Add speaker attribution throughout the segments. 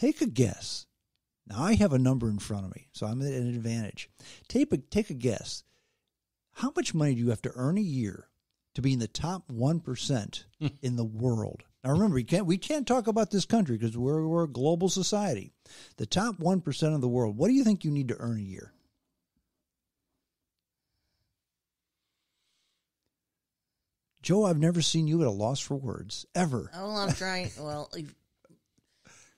Speaker 1: Take a guess. Now, I have a number in front of me, so I'm at an advantage. Take a guess. How much money do you have to earn a year to be in the top 1% in the world? Now, remember, we can't talk about this country because we're a global society. The top 1% of the world, what do you think you need to earn a year? Joe, I've never seen you at a loss for words, ever.
Speaker 2: Oh, I'm trying. Well,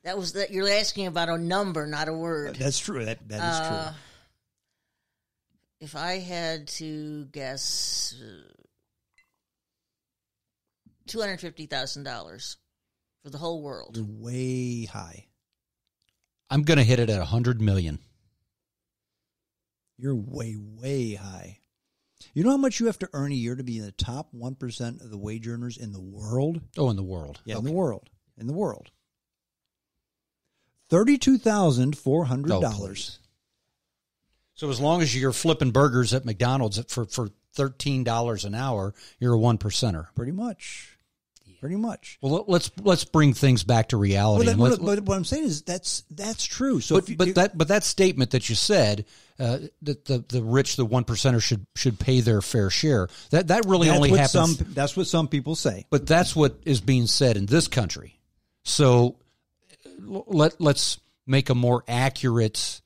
Speaker 2: that you're asking about a number, not a word.
Speaker 1: That's true. That is true.
Speaker 2: If I had to guess, $250,000 for the whole world.
Speaker 1: You're way high.
Speaker 3: I'm going to hit it at $100 million.
Speaker 1: You're way, way high. You know how much you have to earn a year to be in the top 1% of the wage earners in the world?
Speaker 3: Oh, in the world.
Speaker 1: Yeah,
Speaker 3: okay.
Speaker 1: in the world. In the world. $32,400.
Speaker 3: So as long as you're flipping burgers at McDonald's for $13 an hour, you're a 1%er.
Speaker 1: Pretty much. Pretty much.
Speaker 3: Well, let's bring things back to reality.
Speaker 1: But what I'm saying is that's true. So,
Speaker 3: but that statement that you said that the rich, the 1%er should pay their fair share. That really only happens.
Speaker 1: That's what some people say.
Speaker 3: But that's what is being said in this country. So let's make a more accurate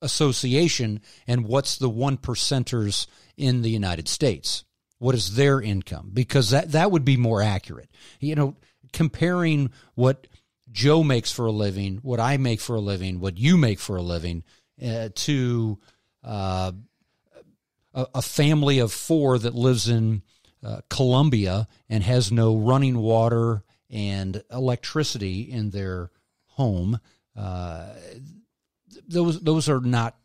Speaker 3: association. And what's the 1%ers in the United States? What is their income? Because that would be more accurate. You know, comparing what Joe makes for a living, what I make for a living, what you make for a living, to a family of four that lives in Colombia and has no running water and electricity in their home. Those are not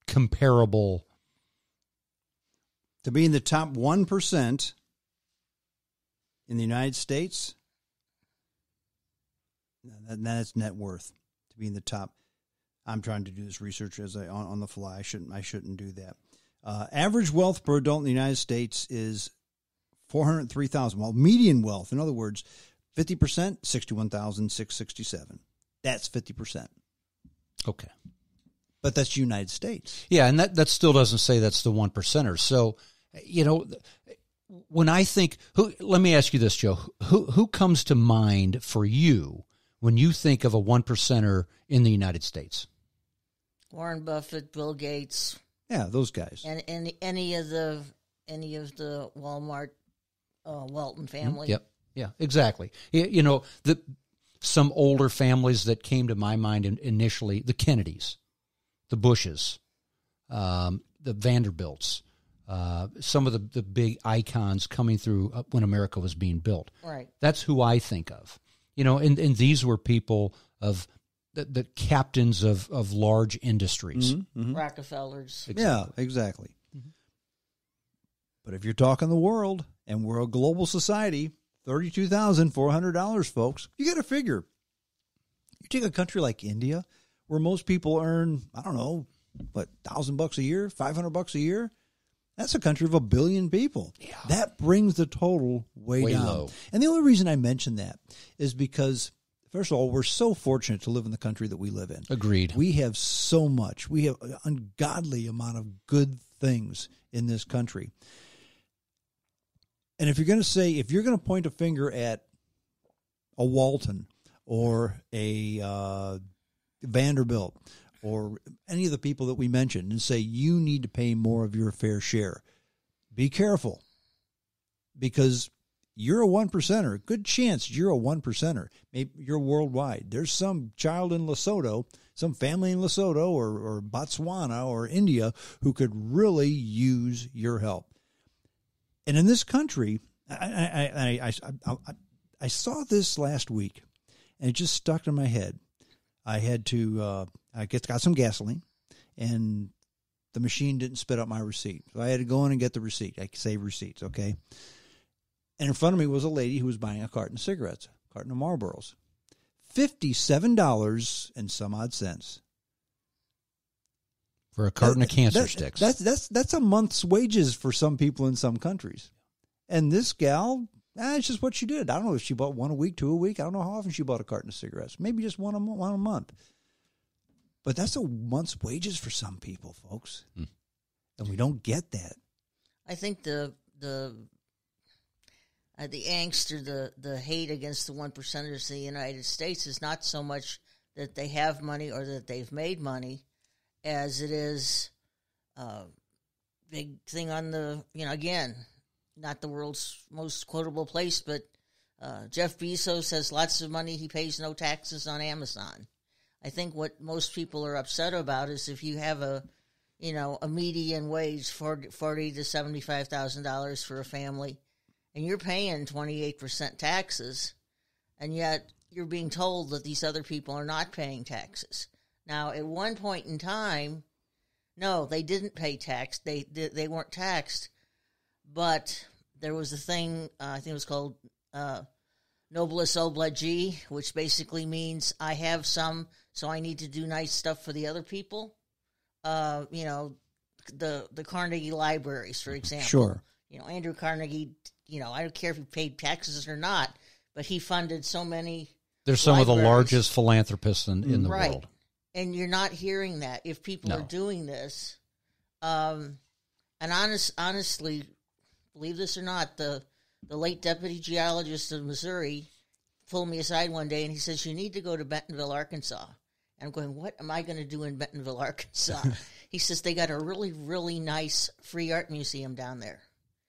Speaker 3: comparable.
Speaker 1: To be in the top 1% in the United States, that's net worth. To be in the top, I'm trying to do this research on the fly. I shouldn't do that. Average wealth per adult in the United States is $403,000. Well, median wealth, in other words, 50%, $61,667. That's 50%.
Speaker 3: Okay.
Speaker 1: But that's the United States.
Speaker 3: Yeah, and that still doesn't say that's the 1%ers. So, you know, when I think, let me ask you this, Joe. Who comes to mind for you when you think of a 1%er in the United States?
Speaker 2: Warren Buffett, Bill Gates.
Speaker 1: Yeah, those guys.
Speaker 2: And any of the Walmart, Walton family.
Speaker 3: Yep. Yeah, exactly. You know, some older families that came to my mind initially, the Kennedys, the Bushes, the Vanderbilts, some of the big icons coming through when America was being built.
Speaker 2: Right.
Speaker 3: That's who I think of. You know, and these were people of the captains of large industries.
Speaker 1: Mm-hmm, mm-hmm.
Speaker 2: Rockefellers.
Speaker 3: Exactly.
Speaker 1: Yeah, exactly. Mm-hmm. But if you're talking the world and we're a global society, $32,400, folks, you got to figure. You take a country like India, where most people earn, I don't know, what, $1,000 a year, $500 a year. That's a country of 1 billion people. Yeah. That brings the total way down.
Speaker 3: Low.
Speaker 1: And the only reason I mention that is because, first of all, we're so fortunate to live in the country that we live in.
Speaker 3: Agreed.
Speaker 1: We have so much. We have an ungodly amount of good things in this country. And if you're going to point a finger at a Walton or a Vanderbilt or any of the people that we mentioned and say you need to pay more of your fair share, be careful, because you're a 1%er. Good chance you're a 1%er. Maybe you're worldwide. There's some child in Lesotho, some family in Lesotho or Botswana or India who could really use your help. And in this country, I saw this last week, and it just stuck in my head. I had to got some gasoline, and the machine didn't spit out my receipt. So I had to go in and get the receipt. I save receipts, okay? And in front of me was a lady who was buying a carton of cigarettes, a carton of Marlboros. $57 and some odd cents.
Speaker 3: For a carton of cancer sticks.
Speaker 1: That's a month's wages for some people in some countries. And this gal, It's just what she did. I don't know if she bought one a week, two a week. I don't know how often she bought a carton of cigarettes. Maybe just one a month. But that's a month's wages for some people, folks. And we don't get that.
Speaker 2: I think the angst or the hate against the 1%ers in the United States is not so much that they have money or that they've made money, as it is big thing on the, again, not the world's most quotable place, but Jeff Bezos has lots of money. He pays no taxes on Amazon. I think what most people are upset about is if you have a median wage, $40,000 to $75,000 for a family, and you're paying 28% taxes, and yet you're being told that these other people are not paying taxes. Now, at one point in time, no, they didn't pay tax. They weren't taxed, but there was a thing, I think it was called noblesse oblige, which basically means I have some, so I need to do nice stuff for the other people. The Carnegie libraries, for example.
Speaker 1: Sure.
Speaker 2: Andrew Carnegie, I don't care if he paid taxes or not, but he funded so many.
Speaker 3: They're some of the largest philanthropists in the
Speaker 2: right.
Speaker 3: world.
Speaker 2: And you're not hearing that. If people are doing this, and honestly, believe this or not, the late deputy geologist of Missouri pulled me aside one day and he says, you need to go to Bentonville, Arkansas. And I'm going, what am I going to do in Bentonville, Arkansas? He says, they got a really, really nice free art museum down there.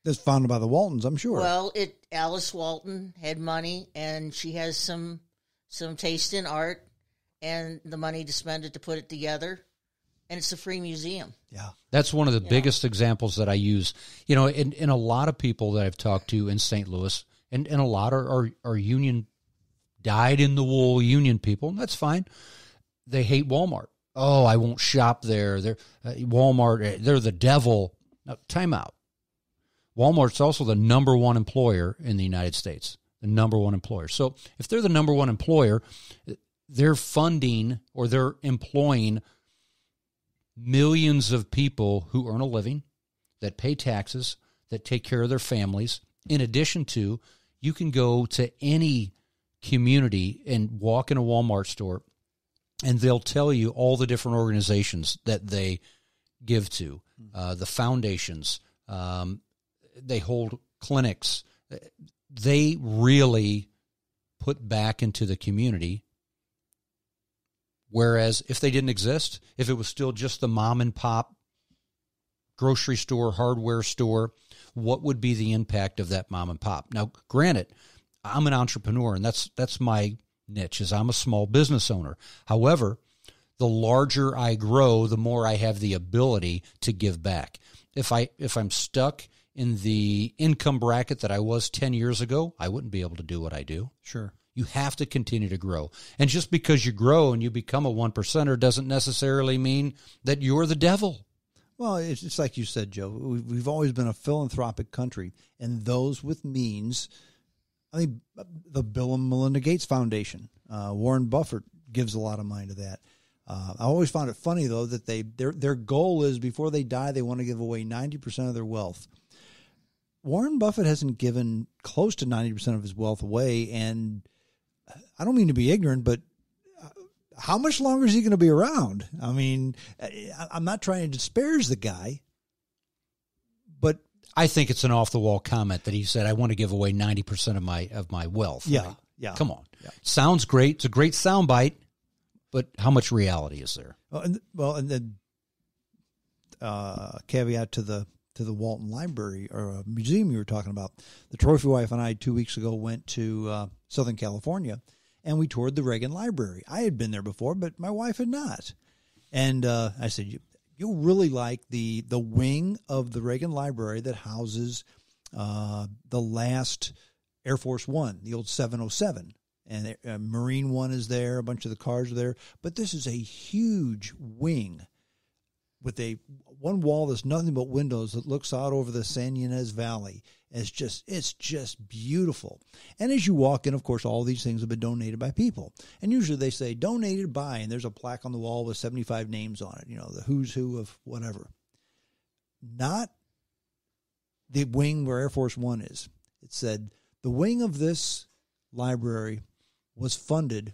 Speaker 1: That's founded by the Waltons, I'm sure.
Speaker 2: Well, Alice Walton had money, and she has some taste in art and the money to spend it to put it together, and it's a free museum.
Speaker 1: Yeah.
Speaker 3: That's one of the biggest examples that I use. In a lot of people that I've talked to in St. Louis, and a lot are union, dyed-in-the-wool union people, and that's fine. They hate Walmart. Oh, I won't shop there. They're Walmart, they're the devil. Now, time out. Walmart's also the number one employer in the United States, the number one employer. So if they're the number one employer, they're funding or they're employing millions of people who earn a living, that pay taxes, that take care of their families. In addition to, you can go to any community and walk in a Walmart store, and they'll tell you all the different organizations that they give to, the foundations. They hold clinics. They really put back into the community. Whereas if they didn't exist, if it was still just the mom and pop grocery store, hardware store, what would be the impact of that mom and pop? Now, granted, I'm an entrepreneur, and that's my niche, is I'm a small business owner. However, the larger I grow, the more I have the ability to give back. If I'm stuck in the income bracket that I was 10 years ago, I wouldn't be able to do what I do.
Speaker 1: Sure.
Speaker 3: You have to continue to grow. And just because you grow and you become a 1%er doesn't necessarily mean that you're the devil.
Speaker 1: Well, it's like you said, Joe. We've always been a philanthropic country, and those with means, I think the Bill and Melinda Gates Foundation, Warren Buffett gives a lot of money to that. I always found it funny, though, that their goal is before they die, they want to give away 90% of their wealth. Warren Buffett hasn't given close to 90% of his wealth away, and I don't mean to be ignorant, but how much longer is he going to be around? I mean, I'm not trying to disparage the guy, but
Speaker 3: I think it's an off-the-wall comment that he said, I want to give away 90% of my wealth.
Speaker 1: Yeah,
Speaker 3: right?
Speaker 1: yeah.
Speaker 3: Come on.
Speaker 1: Yeah.
Speaker 3: Sounds great. It's a great soundbite, but how much reality is there?
Speaker 1: And then caveat to the Walton Library or museum you were talking about. The trophy wife and I 2 weeks ago went to Southern California, and we toured the Reagan Library. I had been there before, but my wife had not. And I said, you'll really like the wing of the Reagan Library that houses the last Air Force One, the old 707. And Marine One is there. A bunch of the cars are there. But this is a huge wing with one wall that's nothing but windows that looks out over the San Ynez Valley. It's just beautiful. And as you walk in, of course, all these things have been donated by people. And usually they say, donated by, and there's a plaque on the wall with 75 names on it, the who's who of whatever. Not the wing where Air Force One is. It said, The wing of this library was funded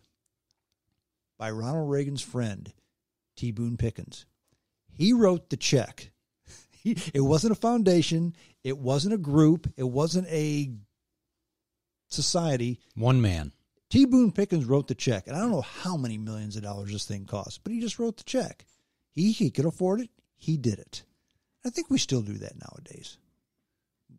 Speaker 1: by Ronald Reagan's friend, T. Boone Pickens. He wrote the check. It wasn't a foundation. It wasn't a group. It wasn't a society.
Speaker 3: One man.
Speaker 1: T. Boone Pickens wrote the check. And I don't know how many millions of dollars this thing cost, but he just wrote the check. He could afford it. He did it. I think we still do that nowadays.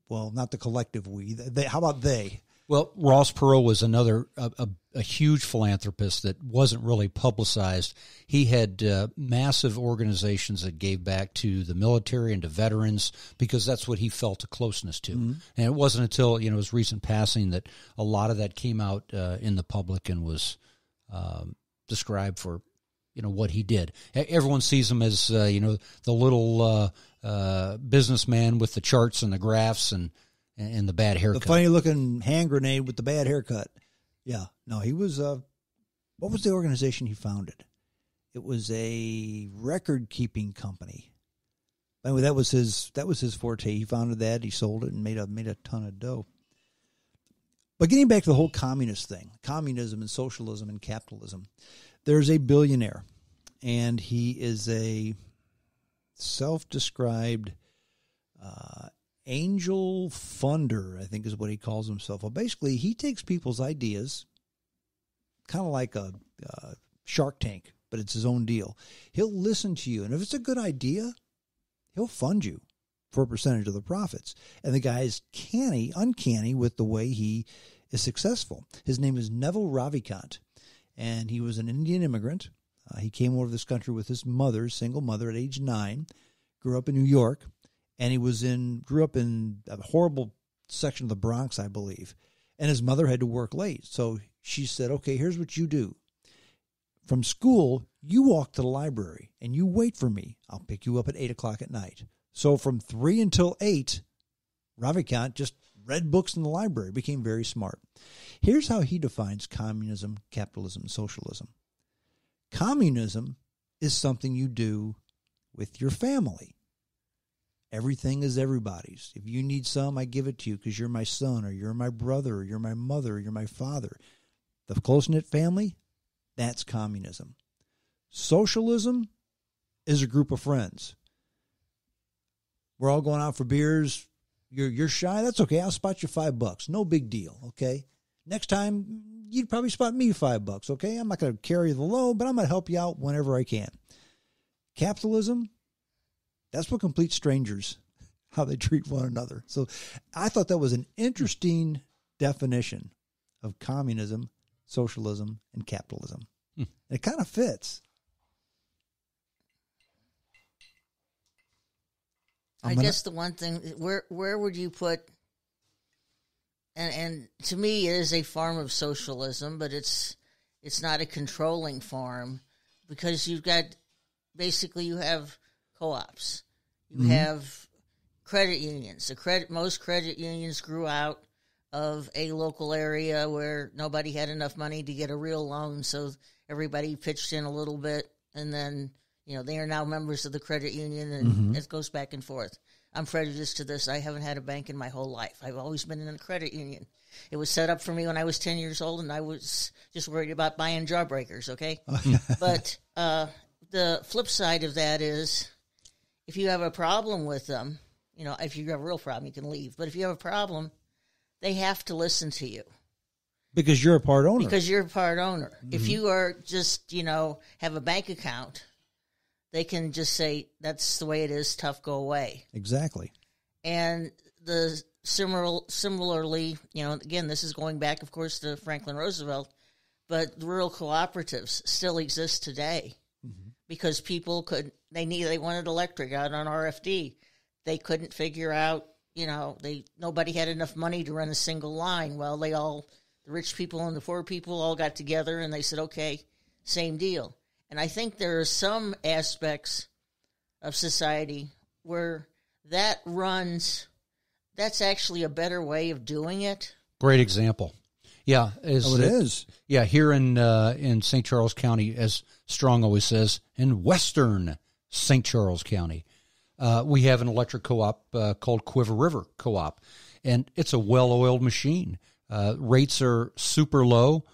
Speaker 1: Well, not the collective we. They, how about they?
Speaker 3: Well, Ross Perot was another a huge philanthropist that wasn't really publicized. He had massive organizations that gave back to the military and to veterans because that's what he felt a closeness to. Mm-hmm. And it wasn't until his recent passing that a lot of that came out in the public and was described for what he did. Everyone sees him as the little businessman with the charts and the graphs and the bad haircut.
Speaker 1: The funny-looking hand grenade with the bad haircut. Yeah. No, he was, what was the organization he founded? It was a record-keeping company. Anyway, that was his forte. He founded that. He sold it and made a ton of dough. But getting back to the whole communist thing, communism and socialism and capitalism, there's a billionaire, and he is a self-described angel funder, I think is what he calls himself. Well, basically, he takes people's ideas, kind of like a Shark Tank, but it's his own deal. He'll listen to you, and if it's a good idea, he'll fund you for a percentage of the profits. And the guy is uncanny with the way he is successful. His name is Neville Ravikant, and he was an Indian immigrant. He came over to this country with his mother, single mother, at age 9, grew up in New York. And he grew up in a horrible section of the Bronx, I believe. And his mother had to work late. So she said, okay, here's what you do. From school, you walk to the library and you wait for me. I'll pick you up at 8 o'clock at night. So from 3 until 8, Ravikant just read books in the library, became very smart. Here's how he defines communism, capitalism, and socialism. Communism is something you do with your family. Everything is everybody's. If you need some, I give it to you because you're my son or you're my brother or you're my mother or you're my father. The close-knit family, that's communism. Socialism is a group of friends. We're all going out for beers. You're shy? That's okay. I'll spot you $5. No big deal, okay? Next time, you'd probably spot me $5, okay? I'm not going to carry the load, but I'm going to help you out whenever I can. Capitalism, that's what complete strangers, how they treat one another. So I thought that was an interesting definition of communism, socialism, and capitalism. It kind of fits.
Speaker 2: I guess the one thing, where would you put, and to me it is a form of socialism, but it's not a controlling form because you have co-ops. You have credit unions. Most credit unions grew out of a local area where nobody had enough money to get a real loan, so everybody pitched in a little bit, and then they are now members of the credit union, and it goes back and forth. I'm prejudiced to this. I haven't had a bank in my whole life. I've always been in a credit union. It was set up for me when I was 10 years old, and I was just worried about buying jawbreakers, okay? But the flip side of that is, if you have a problem with them, if you have a real problem, you can leave. But if you have a problem, they have to listen to you.
Speaker 1: Because you're a part owner. If you are just, have a bank account, they can just say, that's the way it is, tough, go away. Exactly.
Speaker 2: And similarly, again, this is going back, of course, to Franklin Roosevelt, but rural cooperatives still exist today. Because people they wanted electric out on RFD. They couldn't figure out, nobody had enough money to run a single line. Well, the rich people and the poor people all got together and they said, okay, same deal. And I think there are some aspects of society where that's actually a better way of doing it.
Speaker 3: Great example. Yeah.
Speaker 1: It is.
Speaker 3: Yeah, here in St. Charles County, as Strong always says, in western St. Charles County, we have an electric co-op called Quiver River Co-op, and it's a well-oiled machine. rates are super low.